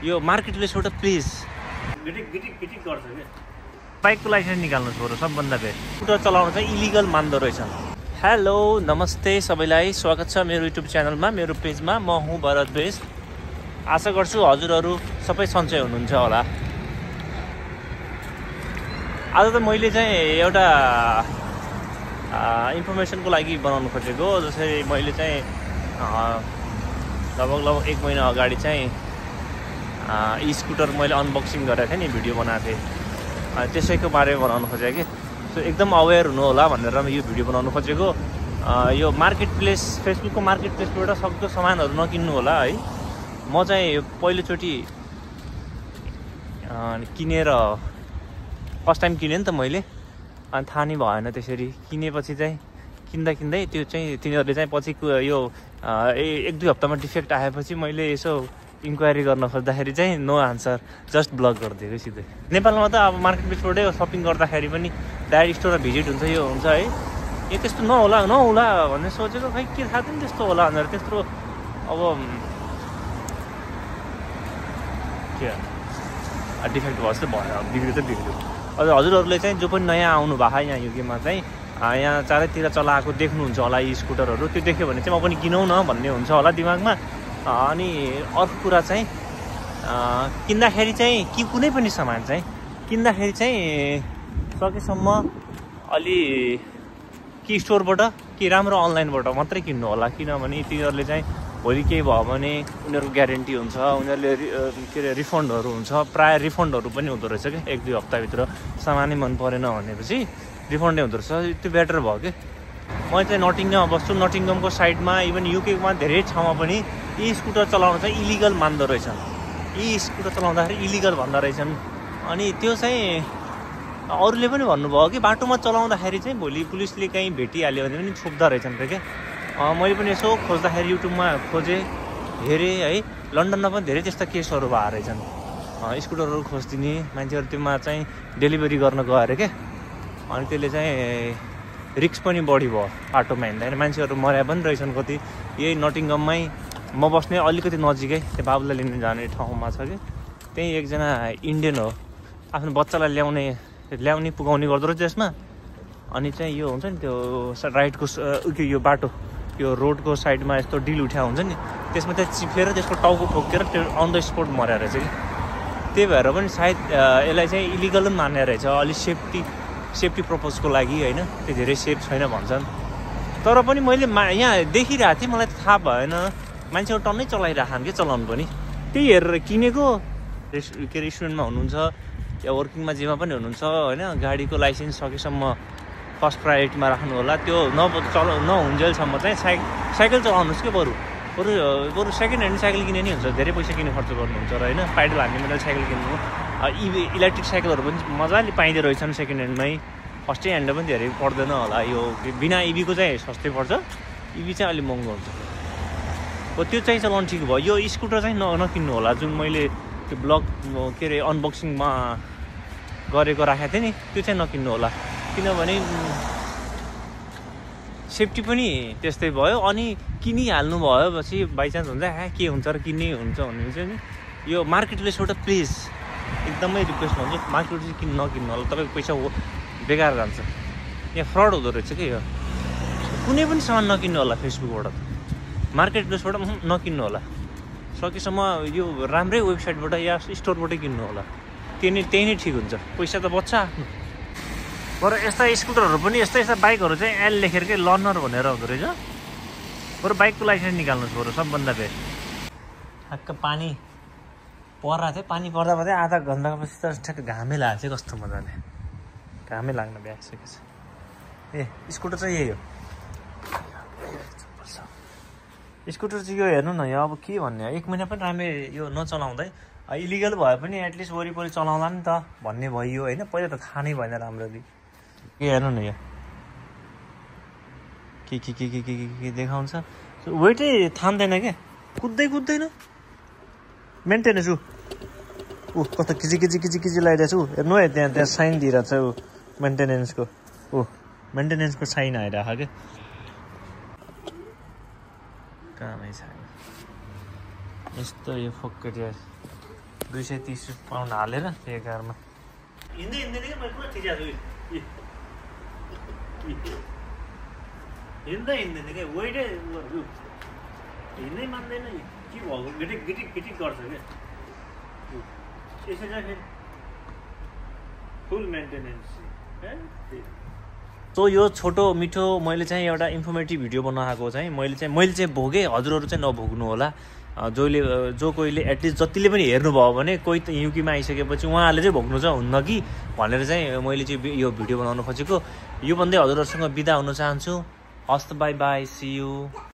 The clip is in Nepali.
यो मार्केट प्लेसबाट प्लिज गिटिक गर्छ क्या बाइकको लाइसेन्स निकाल्नुहोस् बरु सबभन्दा बेस्ट स्कुटर चलाउन चाहिँ इलिगल मान्दो रहेछ हेलो नमस्ते सबैलाई स्वागत छ मेरो युट्युब च्यानलमा मेरो पेजमा म हुँ भरत बेस आशा गर्छु हजुरहरू सबै सन्चै हुनुहुन्छ होला आज त मैले चाहिँ एउटा इन्फर्मेसनको लागि बनाउनु खोजेको जसरी मैले चाहिँ लगभग 1 महिना अगाडि चाहिँ स्कुटर मैले अनबक्सिङ गरेको थिएँ नि भिडियो बनाएको थिएँ त्यसैको बारेमा बनाउनु खोजेको कि सो एकदम अवेर हुनु होला भनेर यो भिडियो बनाउनु खोजेको यो मार्केट प्लेस फेसबुकको मार्केट प्लेसबाट सक्दो सामानहरू नकिन्नु होला है म चाहिँ पहिलोचोटि किनेर फर्स्ट टाइम किनेँ नि त मैले अनि थाहा नै भएन त्यसरी किनेपछि चाहिँ किन्दै त्यो चाहिँ तिनीहरूले चाहिँ पछि यो 1-2 हप्तामा डिफेक्ट आएपछि मैले यसो इन्क्वायरी गर्न खोज्दाखेरि चाहिँ नो आन्सर जस्ट ब्लक गरिदिएको सिधै नेपालमा त अब मार्केट प्लेसबाटै सपिङ गर्दाखेरि पनि डाइरेक्ट स्टोरमा भिजिट हुन्छ यो हुन्छ है यो त्यस्तो नहोला भन्ने सोचेको खै के थाहा थियो नि त्यस्तो होला भनेर त्यस्तो अब के डिफेक्ट भयो जस्तो भयो बिग्रियो त बिग्रियो अझ हजुरहरूले चाहिँ जो पनि नयाँ आउनु भएको यहाँ युकेमा चाहिँ यहाँ चारैतिर चलाएको देख्नुहुन्छ होला यी स्कुटरहरू त्यो देख्यो भने चाहिँ म पनि किनौँ न भन्ने हुन्छ होला दिमागमा अनि अर्को कुरा चाहिँ किन्दाखेरि चाहिँ कुनै पनि सामान चाहिँ किन्दाखेरि चाहिँ सकेसम्म अलि कि स्टोरबाट कि राम्रो अनलाइनबाट मात्रै किन्नु होला किनभने तिनीहरूले चाहिँ भोलि केही भयो भने उनीहरूको ग्यारेन्टी हुन्छ उनीहरूले के अरे रिफन्डहरू हुन्छ प्रायः रिफन्डहरू पनि हुँदो रहेछ क्या 1-2 हप्ताभित्र सामानै मन परेन भनेपछि रिफन्डै हुँदो रहेछ त्यो बेटर भयो कि म चाहिँ नटिङमा बस्छु नटिङमको साइडमा इभन युकेमा धेरै ठाउँमा पनि यी स्कुटर चलाउन चाहिँ इलिगल मान्दो रहेछन् यी स्कुटर चलाउँदाखेरि इलिगल भन्दा रहेछन् अनि त्यो चाहिँ अरूले पनि भन्नुभयो कि बाटोमा चलाउँदाखेरि चाहिँ भोलि पुलिसले कहीँ भेटिहाल्यो भने पनि छोप्दा रहेछन् क्या मैले पनि यसो खोज्दाखेरि युट्युबमा खोजेँ हेरेँ है लन्डनमा पनि धेरै त्यस्ता केसहरू भएको रहेछन् स्कुटरहरू खोजिदिने मान्छेहरू त्योमा चाहिँ डेलिभरी गर्न गयो अरे क्या अनि त्यसले चाहिँ रिक्स पनि बढी भयो बाटोमा हिँड्दाखेरि मान्छेहरू मर्या पनि रहेछन् कति यही नटिङममै म बस्ने अलिकति नजिकै त्यो बाबुलाई लिन जाने ठाउँमा छ कि त्यही एकजना इन्डियन हो आफ्नो बच्चालाई ल्याउने पुगाउने गर्दो रहेछ त्यसमा अनि चाहिँ यो हुन्छ नि त्यो राइटको यो बाटो यो रोडको साइडमा यस्तो डिल उठ्या हुन्छ नि त्यसमा चाहिँ चिप्लेर त्यसको टाउको ठोकेर त्यो अन द स्पोट मर्या रहेछ कि त्यही भएर पनि सायद यसलाई चाहिँ इलिगल पनि मान्ने रहेछ अलिक सेफ्टी पर्पजको लागि होइन त्यो धेरै सेफ छैन भन्छन् तर पनि मैले यहाँ देखिरहेको थिएँ मलाई थाहा भएन मान्छेहरू टन्नै चलाइराखन् कि चलाउनु पनि त्यही हेरेर किनेको के अरे स्टुडेन्टमा हुनुहुन्छ या वर्किङमा जेमा पनि हुनुहुन्छ होइन गाडीको लाइसेन्स सकेसम्म फर्स्ट प्रायोरिटीमा राख्नु होला त्यो नहुन्जेलसम्म चाहिँ साइकल चलाउनुहोस् क्या बरु सेकेन्ड ह्यान्ड साइकल किने नि हुन्छ धेरै पैसा किने खर्च गर्नुहुन्छ र होइन पाइडल हान्ने मात्रै साइकल किन्नु इलेक्ट्रिक साइकलहरू पनि मजाले पाइँदो रहेछन् सेकेन्ड ह्यान्डमै फर्स्ट ह्यान्ड पनि धेरै पर्दैन होला यो बिना इभीको चाहिँ सस्तै पर्छ इभी चाहिँ अलिक महँगो हुन्छ हो त्यो चाहिँ चलाउनु ठिक भयो यो स्कुटर चाहिँ नकिन्नु होला जुन मैले त्यो ब्लग के अरे अनबक्सिङमा गरेको राखेको थिएँ नि त्यो चाहिँ नकिन्नु होला किनभने सेफ्टी पनि त्यस्तै भयो अनि किनिहाल्नु भएपछि बाइचान्स हुन्छ के हुन्छ र किन्ने हुन्छ भन्ने चाहिँ नि यो मार्केट प्लेसबाट प्लिज एकदमै रिक्वेस्ट भन्छु मार्केट प्लेस नकिन्नु होला तपाईँको पैसा बेकार जान्छ यहाँ फ्रड हुँदो रहेछ कि यो कुनै पनि सामान नकिन्नु होला फेसबुकबाट मार्केट प्लेसबाट नकिन्नु होला सकेसम्म यो राम्रै वेबसाइटबाट या स्टोरबाटै किन्नु होला त्यही नै ठिक हुन्छ पैसा त बच्छ आफ्नो बरु यस्ता स्कुटरहरू पनि यस्ता बाइकहरू चाहिँ एल लेखेर के लर्नर भनेर हुँदो रहेछ बरु बाइकको लाइसेन्स निकाल्नुहोस् बरु सबभन्दा बेस्ट ठ्याक्क पानी पर्दा थियो पानी पर्दा आधा घन्टापछि त ठ्याक्क घामै लागेको थियो कस्तो मजाले घामै लाग्न भ्याइसकेको छ ए स्कुटर चाहिँ यही हो स्कुटर चाहिँ यो हेर्नु न यो अब के भन्ने 1 महिना पनि राम्रै यो नचलाउँदै इलिगल भए पनि एटलिस्ट वरिपरि चलाउँला नि त भन्ने भयो होइन पहिला त थाहा नै भएन राम्ररी के हेर्नु न यो के देखाउँछ वेटै थाम्दैन क्या कुद्दैन मेन्टेनेन्स कता किची लगाइरहेको छु हेर्नु है त्यहाँ साइन दिइरहेको छ मेन्टेनेन्सको साइन आइरहेको क्या कामै छैन यस्तो यो फोक्केट 230 पाउन्ड हालेर त्यो कारमा हिँड्दै हिँड्दैन कि मैले पुरा ठिजाएको छु हिँड्दै हिँड्दैन क्या वेटै हिँड्नै मान्दैन के भएको गिटिक गिटिक गिटिक गर्छ क्या यसो चाहिँ फुल मेन्टेनेन्स सो यो छोटो मिठो मैले चाहिँ एउटा इन्फर्मेटिभ भिडियो बनाएको चाहिँ मैले चाहिँ भोगेँ हजुरहरू चाहिँ नभोग्नु होला जो कोहीले एटलिस्ट जतिले पनि हेर्नुभयो भने कोही त युकेमा आइसकेपछि उहाँहरूले चाहिँ भोग्नु चाहिँ हुन्न कि भनेर चाहिँ मैले चाहिँ यो भिडियो बनाउन खोजेको यो भन्दै हजुरहरूसँग बिदा हुन चाहन्छु हस्त बाई बाई सी यू